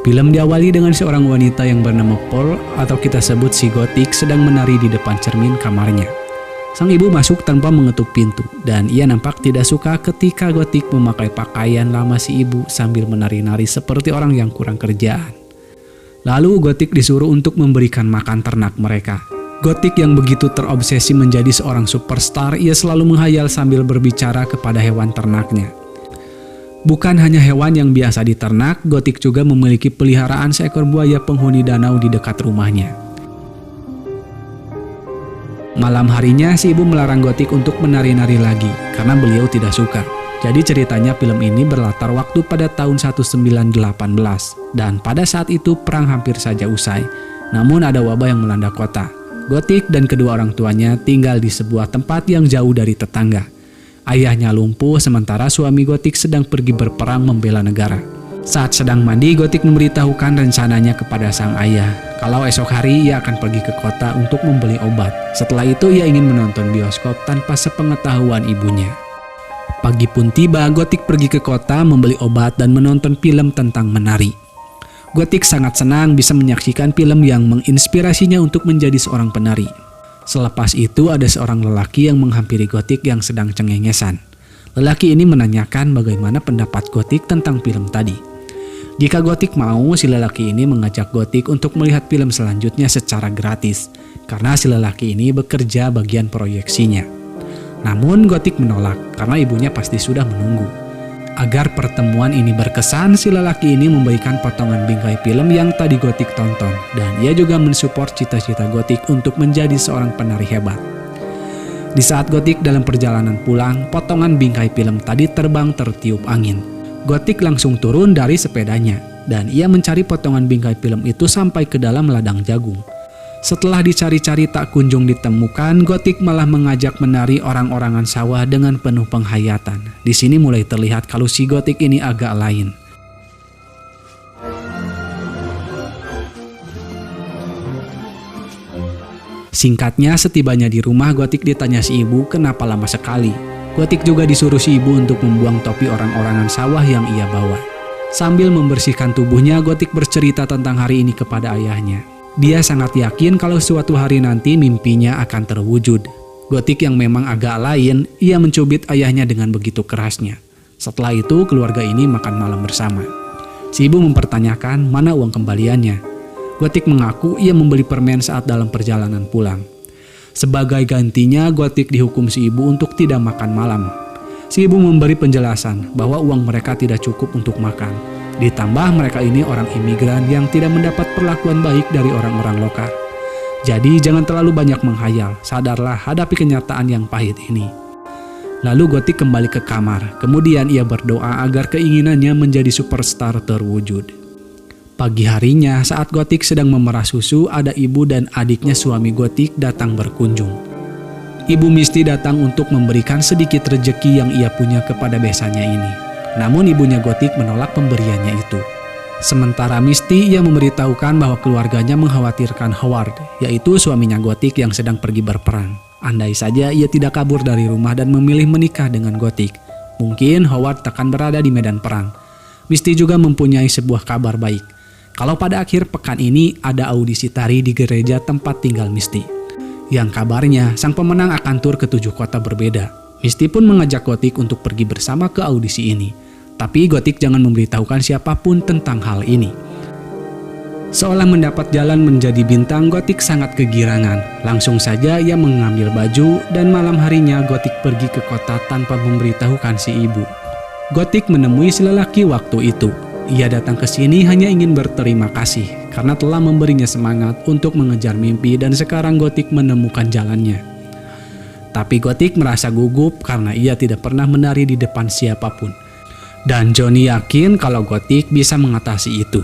Film diawali dengan seorang wanita yang bernama Paul atau kita sebut si Gotik sedang menari di depan cermin kamarnya. Sang ibu masuk tanpa mengetuk pintu dan ia nampak tidak suka ketika Gotik memakai pakaian lama si ibu sambil menari-nari seperti orang yang kurang kerjaan. Lalu Gotik disuruh untuk memberikan makan ternak mereka. Gotik yang begitu terobsesi menjadi seorang superstar, ia selalu menghayal sambil berbicara kepada hewan ternaknya. Bukan hanya hewan yang biasa diternak, Gotik juga memiliki peliharaan seekor buaya penghuni danau di dekat rumahnya. Malam harinya si ibu melarang Gotik untuk menari-nari lagi karena beliau tidak suka. Jadi ceritanya film ini berlatar waktu pada tahun 1918 dan pada saat itu perang hampir saja usai. Namun ada wabah yang melanda kota. Gotik dan kedua orang tuanya tinggal di sebuah tempat yang jauh dari tetangga. Ayahnya lumpuh sementara suami Gotik sedang pergi berperang membela negara. Saat sedang mandi, Gotik memberitahukan rencananya kepada sang ayah kalau esok hari ia akan pergi ke kota untuk membeli obat. Setelah itu ia ingin menonton bioskop tanpa sepengetahuan ibunya. Pagi pun tiba, Gotik pergi ke kota membeli obat dan menonton film tentang menari. Gotik sangat senang bisa menyaksikan film yang menginspirasinya untuk menjadi seorang penari. Selepas itu ada seorang lelaki yang menghampiri Gotik yang sedang cengengesan. Lelaki ini menanyakan bagaimana pendapat Gotik tentang film tadi. Jika Gotik mau, si lelaki ini mengajak Gotik untuk melihat film selanjutnya secara gratis, karena si lelaki ini bekerja bagian proyeksinya. Namun Gotik menolak karena ibunya pasti sudah menunggu. Agar pertemuan ini berkesan, si lelaki ini memberikan potongan bingkai film yang tadi Gotik tonton, dan ia juga mensupport cita-cita Gotik untuk menjadi seorang penari hebat. Di saat Gotik dalam perjalanan pulang, potongan bingkai film tadi terbang tertiup angin. Gotik langsung turun dari sepedanya, dan ia mencari potongan bingkai film itu sampai ke dalam ladang jagung. Setelah dicari-cari tak kunjung ditemukan, Gotik malah mengajak menari orang-orangan sawah dengan penuh penghayatan. Di sini mulai terlihat kalau si Gotik ini agak lain. Singkatnya, setibanya di rumah, Gotik ditanya si ibu kenapa lama sekali. Gotik juga disuruh si ibu untuk membuang topi orang-orangan sawah yang ia bawa. Sambil membersihkan tubuhnya, Gotik bercerita tentang hari ini kepada ayahnya. Dia sangat yakin kalau suatu hari nanti mimpinya akan terwujud. Gotik yang memang agak lain, ia mencubit ayahnya dengan begitu kerasnya. Setelah itu keluarga ini makan malam bersama. Si ibu mempertanyakan mana uang kembaliannya. Gotik mengaku ia membeli permen saat dalam perjalanan pulang. Sebagai gantinya, Gotik dihukum si ibu untuk tidak makan malam. Si ibu memberi penjelasan bahwa uang mereka tidak cukup untuk makan. Ditambah mereka ini orang imigran yang tidak mendapat perlakuan baik dari orang-orang lokal. Jadi jangan terlalu banyak menghayal, sadarlah hadapi kenyataan yang pahit ini. Lalu Gotik kembali ke kamar, kemudian ia berdoa agar keinginannya menjadi superstar terwujud. Pagi harinya saat Gotik sedang memerah susu, ada ibu dan adiknya suami Gotik datang berkunjung. Ibu Misty datang untuk memberikan sedikit rejeki yang ia punya kepada besannya ini. Namun ibunya Gotik menolak pemberiannya itu. Sementara Misty ia memberitahukan bahwa keluarganya mengkhawatirkan Howard, yaitu suaminya Gotik yang sedang pergi berperang. Andai saja ia tidak kabur dari rumah dan memilih menikah dengan Gotik, mungkin Howard akan berada di medan perang. Misty juga mempunyai sebuah kabar baik. Kalau pada akhir pekan ini ada audisi tari di gereja tempat tinggal Misty. Yang kabarnya sang pemenang akan tur ke 7 kota berbeda. Misty pun mengajak Gotik untuk pergi bersama ke audisi ini. Tapi Gotik jangan memberitahukan siapapun tentang hal ini. Seolah mendapat jalan menjadi bintang, Gotik sangat kegirangan. Langsung saja ia mengambil baju dan malam harinya Gotik pergi ke kota tanpa memberitahukan si ibu. Gotik menemui si lelaki waktu itu. Ia datang ke sini hanya ingin berterima kasih karena telah memberinya semangat untuk mengejar mimpi dan sekarang Gotik menemukan jalannya. Tapi Gotik merasa gugup karena ia tidak pernah menari di depan siapapun. Dan Johnny yakin kalau Gotik bisa mengatasi itu.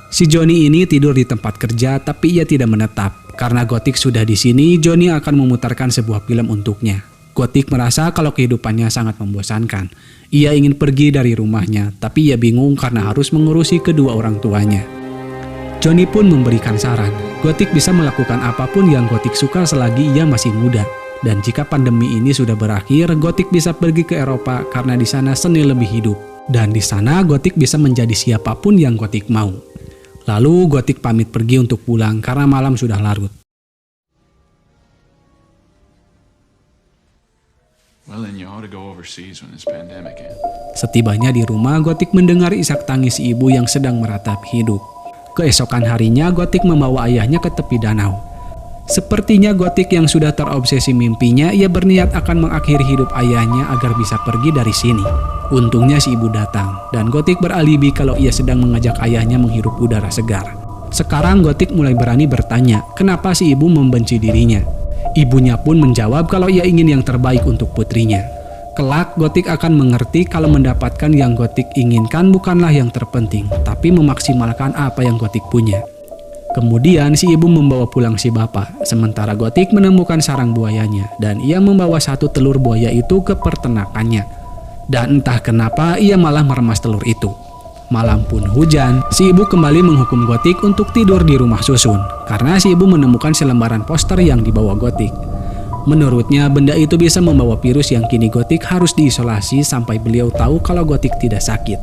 Si Johnny ini tidur di tempat kerja tapi ia tidak menetap. Karena Gotik sudah di sini, Johnny akan memutarkan sebuah film untuknya. Gotik merasa kalau kehidupannya sangat membosankan. Ia ingin pergi dari rumahnya, tapi ia bingung karena harus mengurusi kedua orang tuanya. Johnny pun memberikan saran. Gotik bisa melakukan apapun yang Gotik suka selagi ia masih muda. Dan jika pandemi ini sudah berakhir, Gotik bisa pergi ke Eropa karena di sana seni lebih hidup. Dan di sana Gotik bisa menjadi siapapun yang Gotik mau. Lalu Gotik pamit pergi untuk pulang karena malam sudah larut. Setibanya di rumah, Gotik mendengar isak tangis ibu yang sedang meratapi hidup. Keesokan harinya, Gotik membawa ayahnya ke tepi danau. Sepertinya Gotik yang sudah terobsesi mimpinya, ia berniat akan mengakhiri hidup ayahnya agar bisa pergi dari sini. Untungnya si ibu datang, dan Gotik beralibi kalau ia sedang mengajak ayahnya menghirup udara segar. Sekarang Gotik mulai berani bertanya, kenapa si ibu membenci dirinya. Ibunya pun menjawab kalau ia ingin yang terbaik untuk putrinya. Kelak Gotik akan mengerti kalau mendapatkan yang Gotik inginkan bukanlah yang terpenting, tapi memaksimalkan apa yang Gotik punya. Kemudian si ibu membawa pulang si bapak, sementara Gotik menemukan sarang buayanya, dan ia membawa satu telur buaya itu ke peternakannya. Dan entah kenapa ia malah meremas telur itu. Malam pun hujan, si ibu kembali menghukum Gotik untuk tidur di rumah susun, karena si ibu menemukan selembaran poster yang dibawa Gotik. Menurutnya benda itu bisa membawa virus yang kini Gotik harus diisolasi sampai beliau tahu kalau Gotik tidak sakit.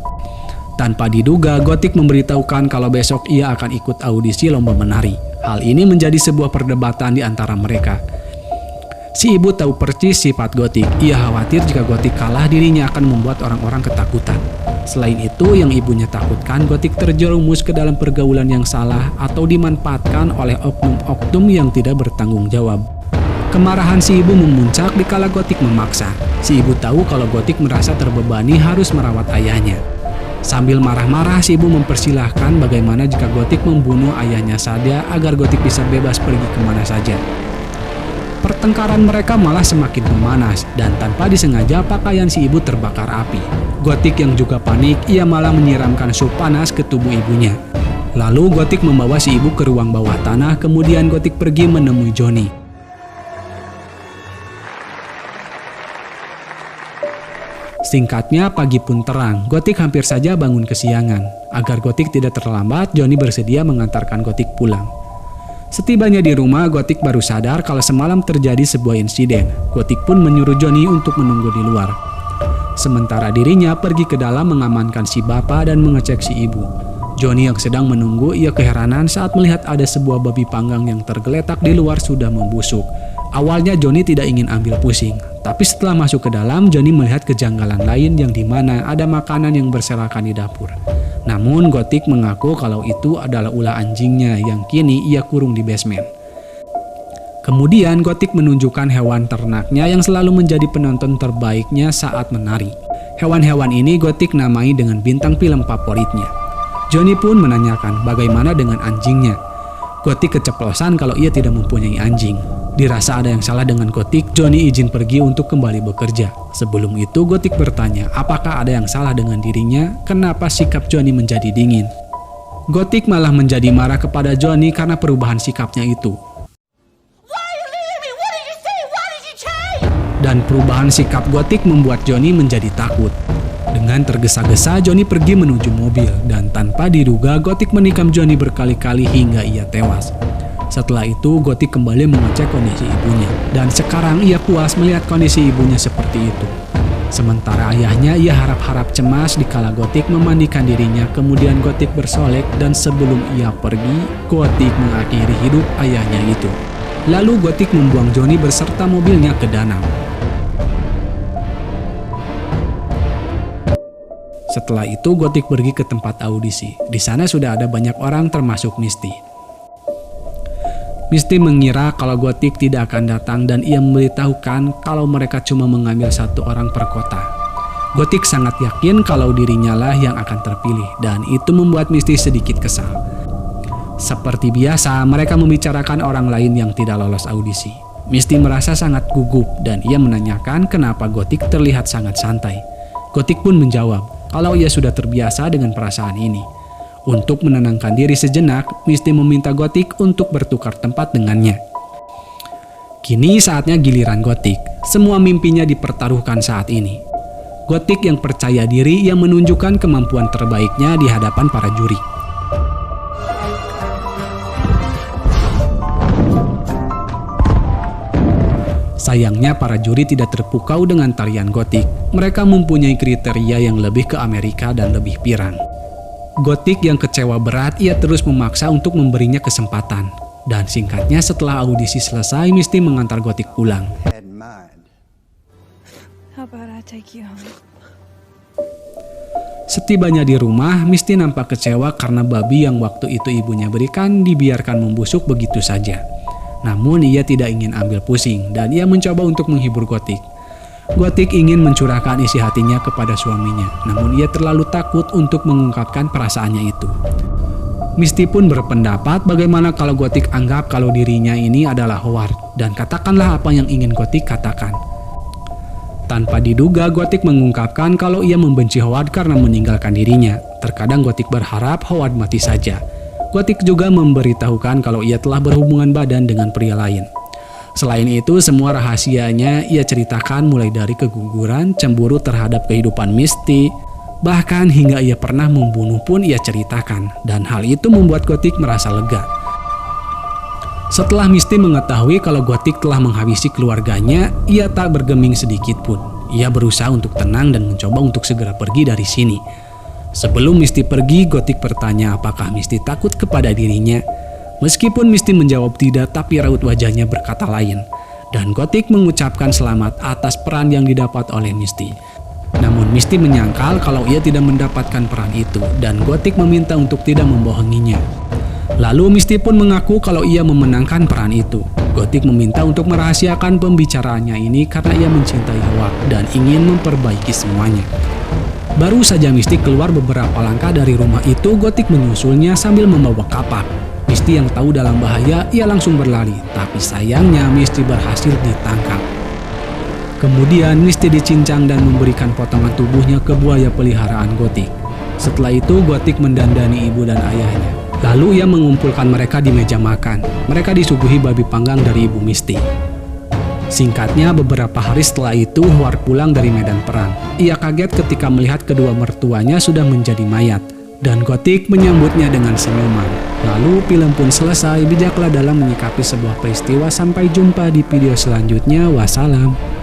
Tanpa diduga, Gotik memberitahukan kalau besok ia akan ikut audisi lomba menari. Hal ini menjadi sebuah perdebatan di antara mereka. Si ibu tahu persis sifat Gotik. Ia khawatir jika Gotik kalah, dirinya akan membuat orang-orang ketakutan. Selain itu, yang ibunya takutkan Gotik terjerumus ke dalam pergaulan yang salah atau dimanfaatkan oleh oknum-oknum yang tidak bertanggung jawab. Kemarahan si ibu memuncak dikala Gotik memaksa. Si ibu tahu kalau Gotik merasa terbebani harus merawat ayahnya. Sambil marah-marah, si ibu mempersilahkan bagaimana jika Gotik membunuh ayahnya saja agar Gotik bisa bebas pergi kemana saja. Pertengkaran mereka malah semakin memanas, dan tanpa disengaja pakaian si ibu terbakar api. Gotik yang juga panik, ia malah menyiramkan sup panas ke tubuh ibunya. Lalu Gotik membawa si ibu ke ruang bawah tanah, kemudian Gotik pergi menemui Johnny. Singkatnya, pagi pun terang. Gotik hampir saja bangun kesiangan. Agar Gotik tidak terlambat, Johnny bersedia mengantarkan Gotik pulang. Setibanya di rumah, Gotik baru sadar kalau semalam terjadi sebuah insiden. Gotik pun menyuruh Johnny untuk menunggu di luar. Sementara dirinya pergi ke dalam mengamankan si bapak dan mengecek si ibu. Johnny yang sedang menunggu, ia keheranan saat melihat ada sebuah babi panggang yang tergeletak di luar sudah membusuk. Awalnya Johnny tidak ingin ambil pusing, tapi setelah masuk ke dalam, Johnny melihat kejanggalan lain yang dimana ada makanan yang berserakan di dapur. Namun Gotik mengaku kalau itu adalah ulah anjingnya yang kini ia kurung di basement. Kemudian Gotik menunjukkan hewan ternaknya yang selalu menjadi penonton terbaiknya saat menari. Hewan-hewan ini Gotik namai dengan bintang film favoritnya. Johnny pun menanyakan bagaimana dengan anjingnya. Gotik keceplosan kalau ia tidak mempunyai anjing. Dirasa ada yang salah dengan Gotik, Johnny izin pergi untuk kembali bekerja. Sebelum itu Gotik bertanya apakah ada yang salah dengan dirinya, kenapa sikap Johnny menjadi dingin. Gotik malah menjadi marah kepada Johnny karena perubahan sikapnya itu. Dan perubahan sikap Gotik membuat Johnny menjadi takut. Dengan tergesa-gesa, Johnny pergi menuju mobil, dan tanpa diduga Gotik menikam Johnny berkali-kali hingga ia tewas. Setelah itu, Gotik kembali mengecek kondisi ibunya, dan sekarang ia puas melihat kondisi ibunya seperti itu. Sementara ayahnya, ia harap-harap cemas dikala Gotik memandikan dirinya, kemudian Gotik bersolek, dan sebelum ia pergi, Gotik mengakhiri hidup ayahnya itu. Lalu Gotik membuang Johnny beserta mobilnya ke danau. Setelah itu Gotik pergi ke tempat audisi. Di sana sudah ada banyak orang termasuk Misty. Misty mengira kalau Gotik tidak akan datang dan ia memberitahukan kalau mereka cuma mengambil satu orang per kota. Gotik sangat yakin kalau dirinya lah yang akan terpilih dan itu membuat Misty sedikit kesal. Seperti biasa, mereka membicarakan orang lain yang tidak lolos audisi. Misty merasa sangat gugup dan ia menanyakan kenapa Gotik terlihat sangat santai. Gotik pun menjawab kalau ia sudah terbiasa dengan perasaan ini. Untuk menenangkan diri sejenak, Misty meminta Gotik untuk bertukar tempat dengannya. Kini saatnya giliran Gotik. Semua mimpinya dipertaruhkan saat ini. Gotik yang percaya diri yang menunjukkan kemampuan terbaiknya di hadapan para juri. Sayangnya para juri tidak terpukau dengan tarian Gotik. Mereka mempunyai kriteria yang lebih ke Amerika dan lebih pirang. Gotik yang kecewa berat, ia terus memaksa untuk memberinya kesempatan. Dan singkatnya setelah audisi selesai, Misty mengantar Gotik pulang. Setibanya di rumah, Misty nampak kecewa karena babi yang waktu itu ibunya berikan dibiarkan membusuk begitu saja. Namun ia tidak ingin ambil pusing dan ia mencoba untuk menghibur Gotik. Gotik ingin mencurahkan isi hatinya kepada suaminya, namun ia terlalu takut untuk mengungkapkan perasaannya itu. Misty pun berpendapat bagaimana kalau Gotik anggap kalau dirinya ini adalah Howard dan katakanlah apa yang ingin Gotik katakan. Tanpa diduga, Gotik mengungkapkan kalau ia membenci Howard karena meninggalkan dirinya. Terkadang Gotik berharap Howard mati saja. Gotik juga memberitahukan kalau ia telah berhubungan badan dengan pria lain. Selain itu, semua rahasianya ia ceritakan mulai dari keguguran, cemburu terhadap kehidupan Misty, bahkan hingga ia pernah membunuh pun ia ceritakan. Dan hal itu membuat Gotik merasa lega. Setelah Misty mengetahui kalau Gotik telah menghabisi keluarganya, ia tak bergeming sedikit pun. Ia berusaha untuk tenang dan mencoba untuk segera pergi dari sini. Sebelum Misty pergi, Gotik bertanya apakah Misty takut kepada dirinya. Meskipun Misty menjawab tidak, tapi raut wajahnya berkata lain. Dan Gotik mengucapkan selamat atas peran yang didapat oleh Misty. Namun Misty menyangkal kalau ia tidak mendapatkan peran itu, dan Gotik meminta untuk tidak membohonginya. Lalu Misty pun mengaku kalau ia memenangkan peran itu. Gotik meminta untuk merahasiakan pembicaraannya ini karena ia mencintai Howard dan ingin memperbaiki semuanya. Baru saja Misty keluar beberapa langkah dari rumah itu, Gotik menyusulnya sambil membawa kapak. Misty yang tahu dalam bahaya, ia langsung berlari, tapi sayangnya Misty berhasil ditangkap. Kemudian Misty dicincang dan memberikan potongan tubuhnya ke buaya peliharaan Gotik. Setelah itu Gotik mendandani ibu dan ayahnya. Lalu ia mengumpulkan mereka di meja makan. Mereka disuguhi babi panggang dari ibu Misty. Singkatnya, beberapa hari setelah itu Howard pulang dari medan perang. Ia kaget ketika melihat kedua mertuanya sudah menjadi mayat. Dan Gotik menyambutnya dengan senyuman. Lalu film pun selesai. Bijaklah dalam menyikapi sebuah peristiwa. Sampai jumpa di video selanjutnya. Wassalam.